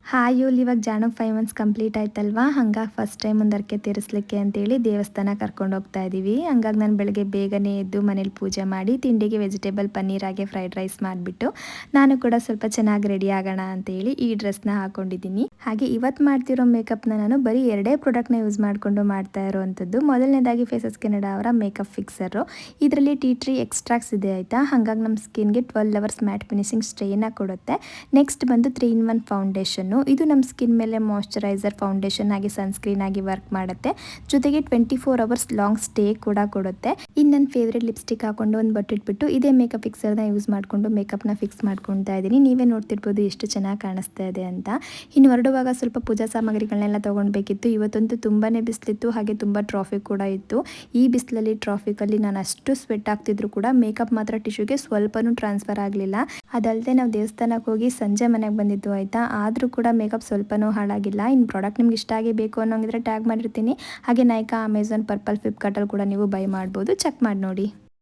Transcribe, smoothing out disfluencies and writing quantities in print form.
Hi ಓಲ್ ಇವಾಗ ಜಾಣಕ್ಕೆ 5 months complete ಆಯ್ತಲ್ವಾ, ಹಂಗಾಗಿ ಫಸ್ಟ್ ಟೈಮ್ ಒಂದು ಹರಕೆ ತೀರಿಸ್ಲಿಕ್ಕೆ ಅಂತೇಳಿ ದೇವಸ್ಥಾನ ಕರ್ಕೊಂಡು ಹೋಗ್ತಾ ಇದ್ದೀವಿ. ಹಂಗಾಗಿ ನಾನು ಬೆಳಗ್ಗೆ ಬೇಗನೆ ಎದ್ದು ಮನೇಲಿ ಪೂಜೆ ಮಾಡಿ ತಿಂಡಿಗೆ ವೆಜಿಟೇಬಲ್ ಪನ್ನೀರ್ ಹಾಗೆ ಫ್ರೈಡ್ ರೈಸ್ ಮಾಡಿಬಿಟ್ಟು ನಾನು ಕೂಡ ಸ್ವಲ್ಪ ಚೆನ್ನಾಗಿ ರೆಡಿ ಆಗೋಣ ಅಂತೇಳಿ ಈ ಡ್ರೆಸ್ನ ಹಾಕೊಂಡಿದ್ದೀನಿ. ಹಾಗೆ ಇವತ್ತು ಮಾಡ್ತಿರೋ ಮೇಕಪ್ನ ನಾನು ಬರೀ 2 ಪ್ರಾಡಕ್ಟ್ನ ಯೂಸ್ ಮಾಡಿಕೊಂಡು ಮಾಡ್ತಾ ಇರೋವಂಥದ್ದು. ಮೊದಲನೇದಾಗಿ ಫೇಸಸ್ ಕೆನಡಾ ಅವರ ಮೇಕಪ್ ಫಿಕ್ಸರು. ಇದರಲ್ಲಿ ಟೀ ಟ್ರೀ ಎಕ್ಸ್ಟ್ರಾಕ್ಟ್ಸ್ ಇದೆ ಆಯಿತಾ. ಹಾಗಾಗಿ ನಮ್ಮ ಸ್ಕಿನ್ಗೆ 12 ಅವರ್ಸ್ ಮ್ಯಾಟ್ ಫಿನಿಶಿಂಗ್ ಸ್ಟೇನ ಕೊಡುತ್ತೆ. ನೆಕ್ಸ್ಟ್ ಬಂದು 3-in-1 ಫೌಂಡೇಶನ್ನು. ಇದು ನಮ್ಮ ಸ್ಕಿನ್ ಮೇಲೆ ಮಾಯ್ಶ್ಚರೈಸರ್, ಫೌಂಡೇಶನ್ ಆಗಿ ಸನ್ಸ್ಕ್ರೀನ್ ಆಗಿ ವರ್ಕ್ ಮಾಡುತ್ತೆ. ಜೊತೆಗೆ 24 ಅವರ್ಸ್ ಲಾಂಗ್ ಸ್ಟೇ ಕೂಡ ಕೊಡುತ್ತೆ. ಇನ್ನು ನನ್ನ ಫೇವ್ರೆಟ್ ಲಿಪ್ಸ್ಟಿಕ್ ಹಾಕೊಂಡು ಒಂದು ಬಟ್ಟಿಟ್ಬಿಟ್ಟು ಇದೇ ಮೇಕಪ್ ಫಿಕ್ಸರ್ನ ಯೂಸ್ ಮಾಡಿಕೊಂಡು ಮೇಕಪ್ನ ಫಿಕ್ಸ್ ಮಾಡ್ಕೊತಾ ಇದ್ದೀನಿ. ನೀವೇ ನೋಡ್ತಿರ್ಬೋದು ಎಷ್ಟು ಚೆನ್ನಾಗಿ ಕಾಣಿಸ್ತಾ ಇದೆ ಅಂತ. ಇನ್ನು ಹೊರಡುವಾಗ ಸ್ವಲ್ಪ ಪೂಜಾ ಸಾಮಗ್ರಿಗಳನ್ನೆಲ್ಲ ತೊಗೊಳ್ಬೇಕಿತ್ತು. ಇವತ್ತಂತೂ ತುಂಬಾ ಬಿಸಿಲಿತ್ತು, ಹಾಗೆ ತುಂಬ ಟ್ರಾಫಿಕ್ ಕೂಡ ಇತ್ತು. ಈ ಬಿಸಿಲಲ್ಲಿ ಟ್ರಾಫಿಕಲ್ಲಿ ನಾನು ಅಷ್ಟು ಸ್ವೆಟ್ ಆಗ್ತಿದ್ರು ಕೂಡ ಮೇಕಪ್ ಮಾತ್ರ ಟಿಶ್ಯೂಗೆ ಸ್ವಲ್ಪನೂ ಟ್ರಾನ್ಸ್ಫರ್ ಆಗಲಿಲ್ಲ. ಅದಲ್ಲದೆ ನಾವು ದೇವಸ್ಥಾನಕ್ಕೆ ಹೋಗಿ ಸಂಜೆ ಮನೆಗೆ ಬಂದಿದ್ದು ಆಯಿತಾ, ಆದರೂ ಕೂಡ ಮೇಕಪ್ ಸ್ವಲ್ಪನೂ ಹಾಳಾಗಿಲ್ಲ. ಇನ್ನು ಪ್ರಾಡಕ್ಟ್ ನಿಮ್ಗೆ ಇಷ್ಟ ಆಗಿ ಬೇಕು ಅನ್ನೋಂಗಿದ್ರೆ ಟ್ಯಾಗ್ ಮಾಡಿರ್ತೀನಿ. ಹಾಗೆ ನೈಕಾ, ಅಮೆಝಾನ್, ಪರ್ಪಲ್, ಫ್ಲಿಪ್ಕಾರ್ಟಲ್ಲಿ ಕೂಡ ನೀವು ಬೈ ಮಾಡ್ಬೋದು. ಚೆಕ್ ಮಾಡಿ ನೋಡಿ.